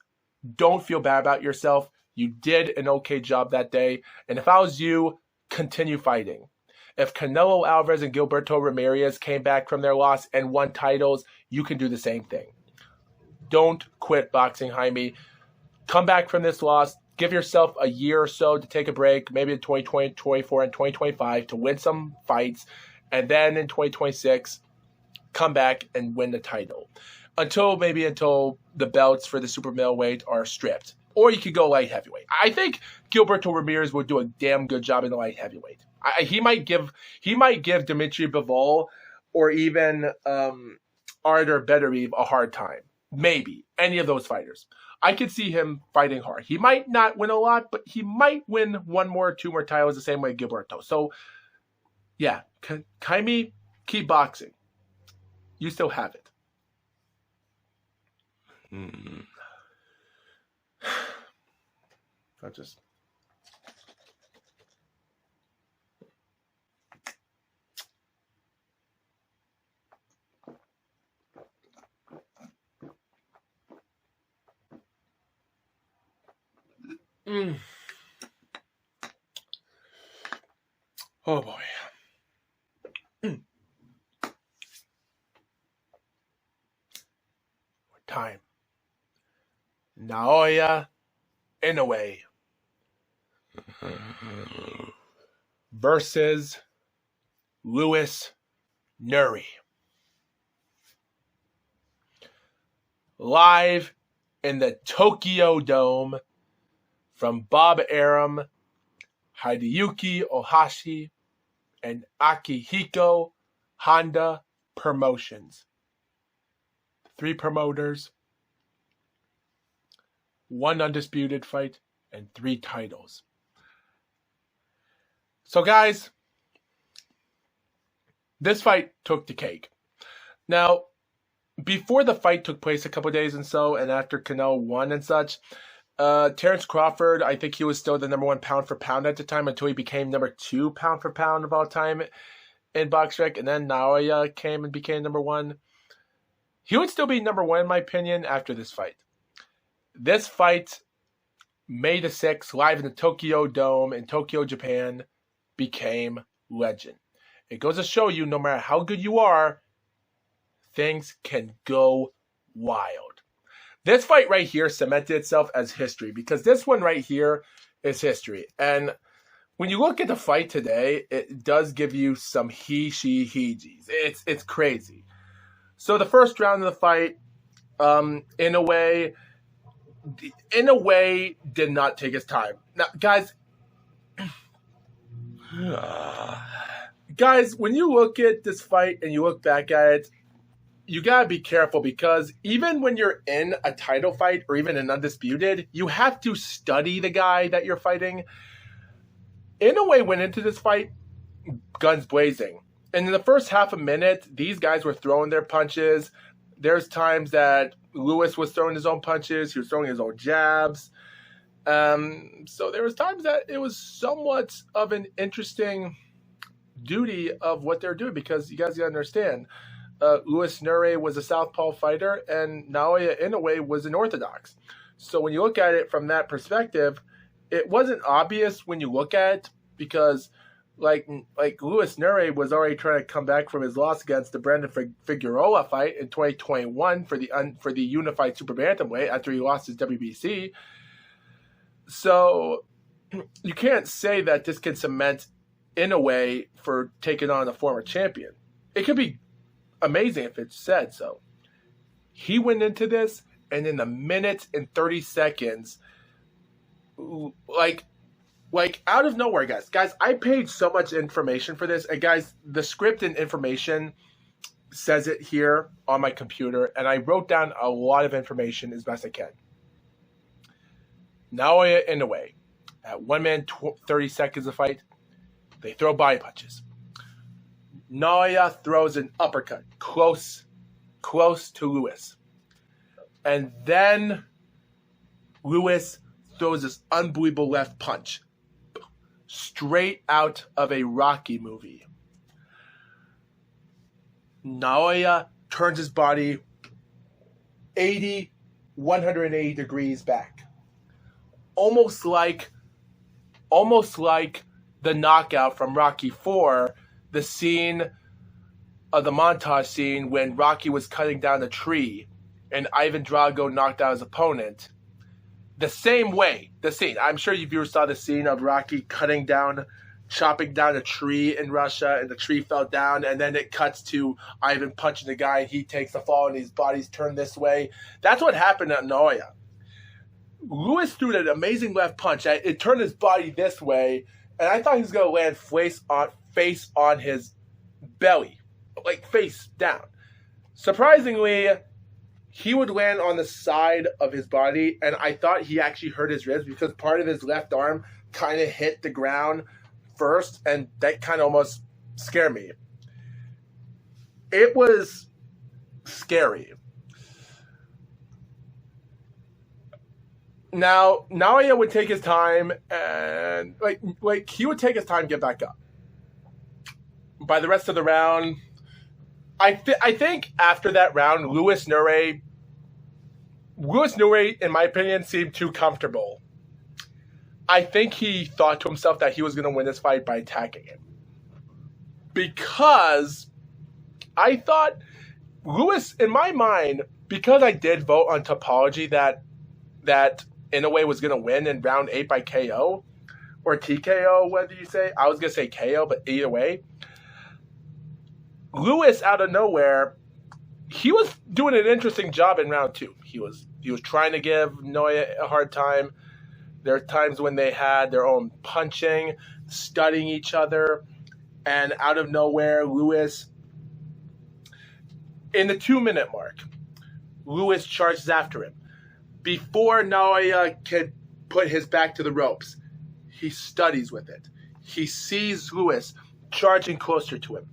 A: don't feel bad about yourself. You did an okay job that day. And if I was you, continue fighting. If Canelo Alvarez and Gilberto Ramirez came back from their loss and won titles, you can do the same thing. Don't quit boxing, Jaime. Come back from this loss. Give yourself a year or so to take a break, maybe in 2020, 2024, and 2025 to win some fights. And then in 2026, come back and win the title. Until the belts for the super middleweight are stripped. Or you could go light heavyweight. I think Gilberto Ramirez would do a damn good job in the light heavyweight. He might give Dmitry Bivol or even Artur Beterbiev a hard time. Maybe any of those fighters. I could see him fighting hard. He might not win a lot, but he might win 1 more, 2 more titles the same way Gilberto. So, yeah, Jaime, keep boxing. You still have it. I just... Oh boy. Time. Naoya Inoue versus Louis Nuri. Live in the Tokyo Dome from Bob Arum, Hideyuki Ohashi, and Akihiko Honda Promotions. 3 promoters, 1 undisputed fight, and 3 titles. So guys, this fight took the cake. Now, before the fight took place a couple days and so, and after Canelo won and such, Terrence Crawford, I think he was still the number 1 pound for pound at the time until he became number 2 pound for pound of all time in BoxRec, and then Naoya came and became number 1. He would still be number 1 in my opinion after this fight. This fight, May the 6th, live in the Tokyo Dome in Tokyo, Japan, became legend. It goes to show you, no matter how good you are, things can go wild. This fight right here cemented itself as history because this one right here is history. And when you look at the fight today, it does give you some he-she-he-jees. It's crazy. So the first round of the fight, in a way, did not take his time. Now, guys, when you look at this fight and you look back at it, you gotta be careful because even when you're in a title fight or even an undisputed, you have to study the guy that you're fighting. Inoue went into this fight guns blazing. And in the first half a minute, these guys were throwing their punches. There's times that Lewis was throwing his own punches. He was throwing his own jabs. So there was times that it was somewhat of an interesting duty of what they're doing because you guys gotta understand, Louis Nuri was a southpaw fighter and Naoya Inoue was an orthodox. So when you look at it from that perspective, it wasn't obvious when you look at it because like Louis Nuri was already trying to come back from his loss against the Brandon Figueroa fight in 2021 for the unified super bantamweight after he lost his WBC. So you can't say that this can cement Inoue for taking on a former champion. It could be amazing if it's said so. He went into this and in a minute and 30 seconds, like out of nowhere, guys, I paid so much information for this. And guys, the script and information says it here on my computer. And I wrote down a lot of information as best I can. Naoya Inoue, at 1 minute 30 seconds of fight, they throw body punches. Naoya throws an uppercut close to Lewis. And then Lewis throws this unbelievable left punch. Straight out of a Rocky movie. Naoya turns his body 180 degrees back. Almost like the knockout from Rocky IV, the scene of the montage scene when Rocky was cutting down a tree and Ivan Drago knocked out his opponent. The same way, the scene. I'm sure you viewers saw the scene of Rocky chopping down a tree in Russia, and the tree fell down, and then it cuts to Ivan punching the guy, and he takes the fall, and his body's turned this way. That's what happened at Naoya. Lewis threw that amazing left punch. It turned his body this way, and I thought he was going to land face on his belly, like face down. Surprisingly, he would land on the side of his body, and I thought he actually hurt his ribs because part of his left arm kind of hit the ground first, and that kind of almost scared me. It was scary. Now, Naoya would take his time, and like he would take his time to get back up. By the rest of the round, I think after that round, Louis Nuri, in my opinion, seemed too comfortable. I think he thought to himself that he was going to win this fight by attacking him. because I thought Lewis, in my mind, because I did vote on Tapology that in a way was going to win in round 8 by KO or TKO, whether you say. I was going to say KO, but either way. Lewis, out of nowhere, he was doing an interesting job in round 2. He was trying to give Noya a hard time. There are times when they had their own punching, studying each other, and out of nowhere, Lewis, in the 2-minute mark, Lewis charges after him. Before Noya can put his back to the ropes, he studies with it. He sees Lewis charging closer to him,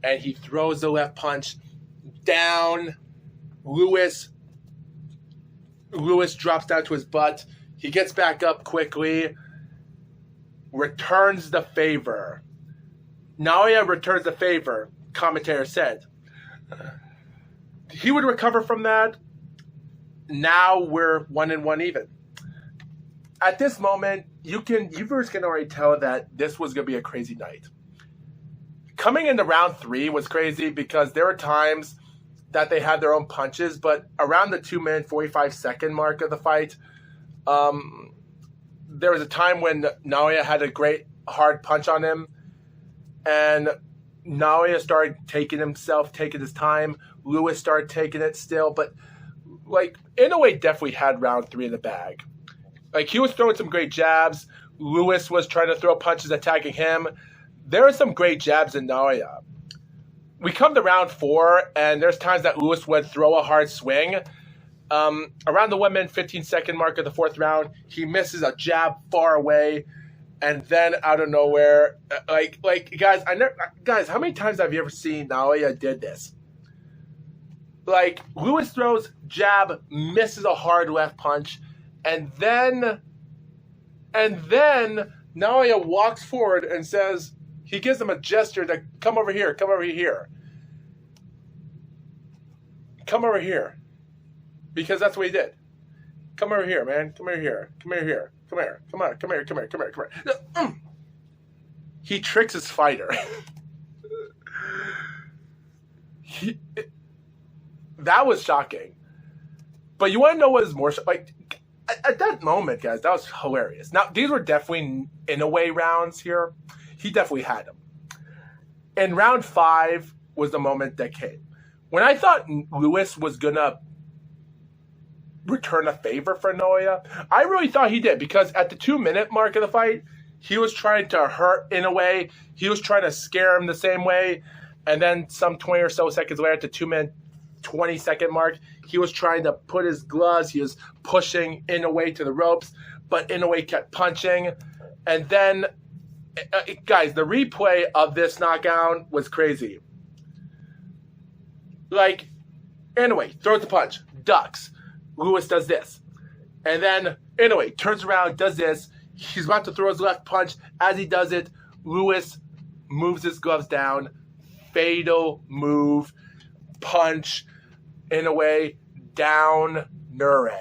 A: and he throws the left punch down. Lewis drops down to his butt. He gets back up quickly, returns the favor. Noya returns the favor, commentator said. He would recover from that. Now we're 1-1 even. At this moment, you viewers can already tell that this was going to be a crazy night. Coming into round 3 was crazy because there were times that they had their own punches, but around the 2-minute 45-second mark of the fight, there was a time when Noya had a great hard punch on him, and Noya started taking his time. Lewis started taking it still, but like in a way definitely had round 3 in the bag. Like he was throwing some great jabs. Lewis was trying to throw punches attacking him. There are some great jabs in Noya. We come to round 4, and there's times that Lewis would throw a hard swing. Around the 1-minute 15-second mark of the 4th round, he misses a jab far away, and then out of nowhere, guys, how many times have you ever seen Noya did this? Like Lewis throws jab, misses a hard left punch, and then Noya walks forward and says, he gives him a gesture to come over here, come over here. Come over here. Because that's what he did. Come over here, man. Come over here. Come over here. Come here. Come on. Come here. Come here. Come here. Come here. He tricks his fighter. That was shocking. But you want to know what is more like at that moment, guys, that was hilarious. Now, these were definitely in a way rounds here. He definitely had them. And round 5 was the moment that came. When I thought Lewis was going to return a favor for Noya, I really thought he did, because at the 2-minute mark of the fight, he was trying to hurt in a way. He was trying to scare him the same way. And then some 20 or so seconds later, at the 2-minute 20-second mark, he was trying to put his gloves. He was pushing in a way to the ropes, but in a way kept punching. And then, guys, the replay of this knockout was crazy. Like, anyway, throws the punch, ducks. Lewis does this. And then, anyway, turns around, does this. He's about to throw his left punch. As he does it, Lewis moves his gloves down. Fatal move, punch, in a way, down Nure.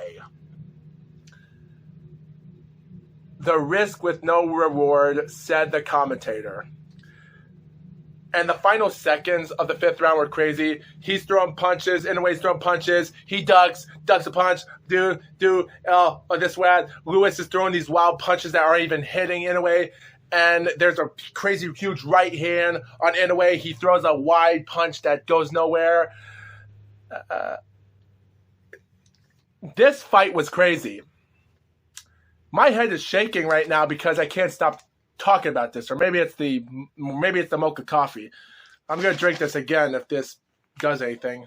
A: The risk with no reward, said the commentator. And the final seconds of the 5th round were crazy. He's throwing punches. In a way, he's throwing punches. He ducks a punch. This way. Lewis is throwing these wild punches that aren't even hitting in a way. And there's a crazy, huge right hand on Inoue. He throws a wide punch that goes nowhere. This fight was crazy. My head is shaking right now because I can't stop talking about this. Or maybe it's the mocha coffee. I'm going to drink this again if this does anything.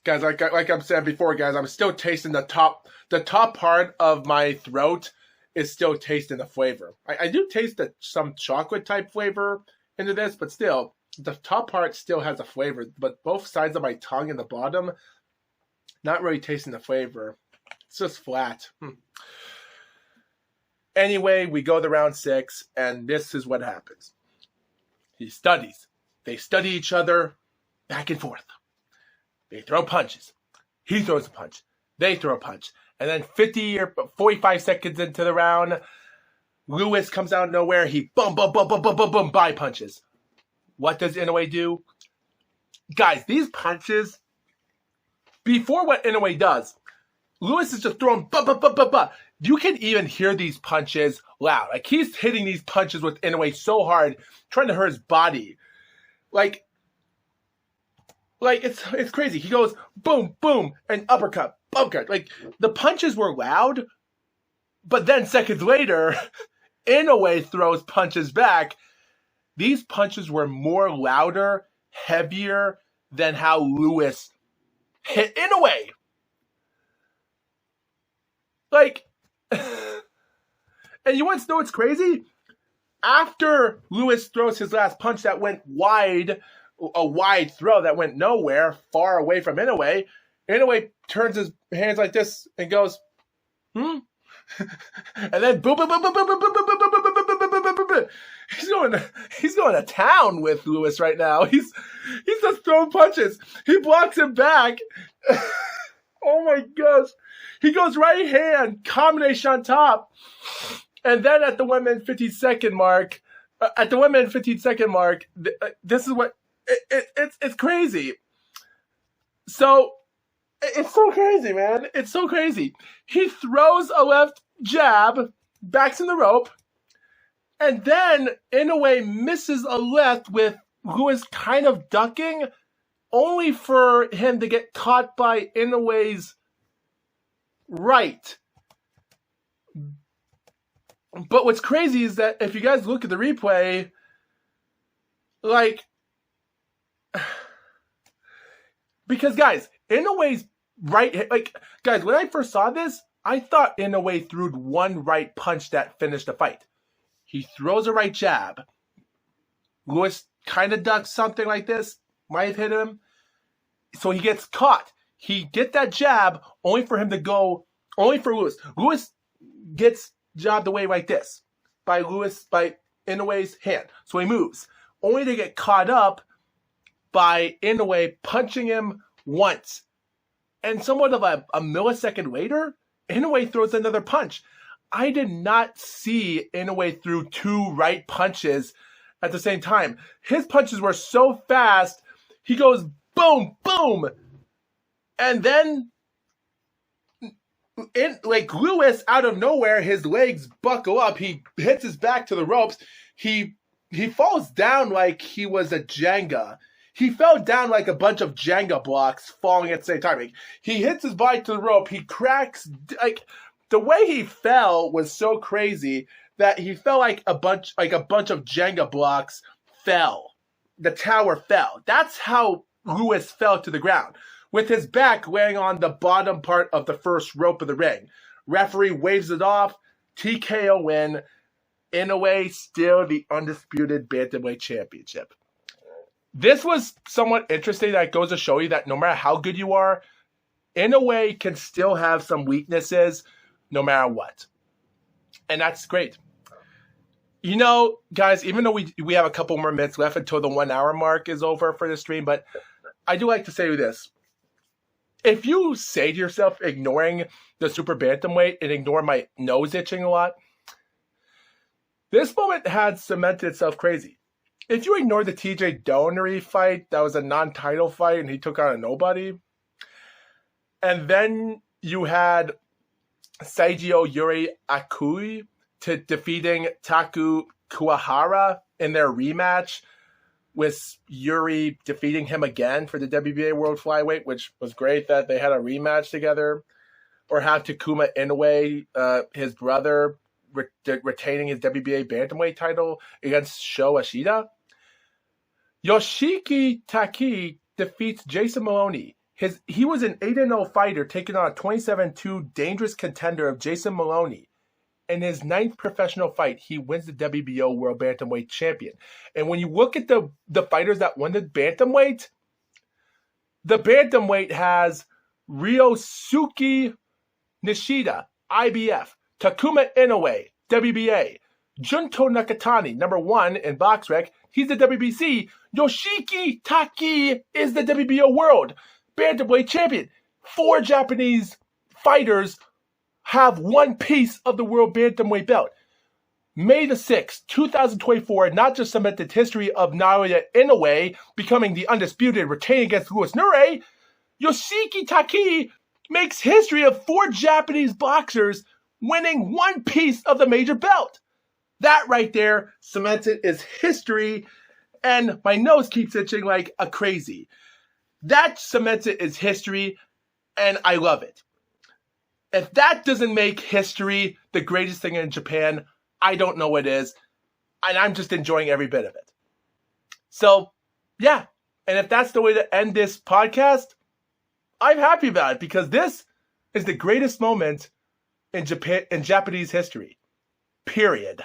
A: Guys, like I'm saying before, guys, I'm still tasting the top part of my throat is still tasting the flavor. I do taste some chocolate type flavor into this, but still, the top part still has a flavor. But both sides of my tongue and the bottom, not really tasting the flavor. It's just flat. Anyway, we go to round 6, and this is what happens. He studies. They study each other back and forth. They throw punches. He throws a punch. They throw a punch. And then 50 or 45 seconds into the round, Lewis comes out of nowhere. He boom, boom, boom, boom, boom, boom, boom, by punches. What does Inoue do? Guys, these punches, before what Inoue does, Lewis is just throwing bah, bah, bah, bah, bah. You can even hear these punches loud. Like, he's hitting these punches with Inoue so hard, trying to hurt his body. Like it's crazy. He goes boom, boom, and uppercut, uppercut. Like, the punches were loud, but then seconds later, Inoue throws punches back. These punches were more louder, heavier than how Lewis hit Inoue. Like, and you want to know what's crazy? After Lewis throws his last punch that went wide, a wide throw that went nowhere, far away from Inoue, Inoue turns his hands like this and goes, and then boom, boom, boom, boom, boom, boom, boom, boom, boom, boom, boom, boom, boom, boom, boom, boom. He's going to town with Lewis right now. He's just throwing punches. He blocks him back. Oh my gosh. He goes right hand, combination on top. And then at the 1 minute 15 second mark, this is what, it's crazy. So, it's so crazy, man. It's so crazy. He throws a left jab, backs in the rope, and then Inoue misses a left with Lewis kind of ducking, only for him to get caught by Inoue's right. But what's crazy is that if you guys look at the replay, like, because guys, Inoue's right, like, guys, when I first saw this, I thought Inoue threw one right punch that finished the fight. He throws a right jab. Lewis kind of ducks something like this, might have hit him. So he gets caught. He gets that jab only for him to go, only for Lewis. Lewis gets jabbed away like this by Inoue's hand. So he moves, only to get caught up by Inoue punching him once. And somewhat of a millisecond later, Inoue throws another punch. I did not see Inoue throw two right punches at the same time. His punches were so fast, he goes boom, boom. And then, Lewis, out of nowhere, his legs buckle up. He hits his back to the ropes. He falls down like he was a Jenga. He fell down like a bunch of Jenga blocks falling at the same time. He hits his body to the rope. He cracks, the way he fell was so crazy that he fell like a bunch of Jenga blocks fell. The tower fell. That's how Lewis fell to the ground, with his back laying on the bottom part of the first rope of the ring. Referee waves it off. TKO win. Inoue still the undisputed bantamweight championship. This was somewhat interesting. That goes to show you that no matter how good you are, Inoue can still have some weaknesses no matter what. And that's great. You know, guys, even though we have a couple more minutes left until the 1 hour mark is over for the stream, but I do like to say this. If you say to yourself, ignoring the super bantamweight and ignore my nose itching a lot, this moment had cemented itself crazy. If you ignore the TJ Donnery fight, that was a non-title fight and he took on a nobody, and then you had Seijiro Yuri Akui defeating Taku Kuwahara in their rematch, with Yuri defeating him again for the WBA World Flyweight, which was great that they had a rematch together. Or have Takuma Inoue, his brother, retaining his WBA Bantamweight title against Sho Ashida. Yoshiki Taki defeats Jason Maloney. He was an 8-0 fighter taking on a 27-2 dangerous contender of Jason Maloney. In his 9th professional fight, he wins the WBO World Bantamweight Champion. And when you look at the fighters that won the Bantamweight has Ryosuke Nishida, IBF, Takuma Inoue, WBA, Junto Nakatani, number 1 in BoxRec, he's the WBC. Yoshiki Taki is the WBO World Bantamweight Champion. 4 Japanese fighters have one piece of the world bantamweight belt. May the 6th, 2024, not just cemented history of Naoya Inoue becoming the undisputed retain against Luis Nure, Yoshiki Taki makes history of 4 Japanese boxers winning one piece of the major belt. That right there, cemented, is history, and my nose keeps itching like a crazy. That cemented is history, and I love it. If that doesn't make history the greatest thing in Japan, I don't know what is, and I'm just enjoying every bit of it. So, yeah, and if that's the way to end this podcast, I'm happy about it, because this is the greatest moment in Japanese history. Period.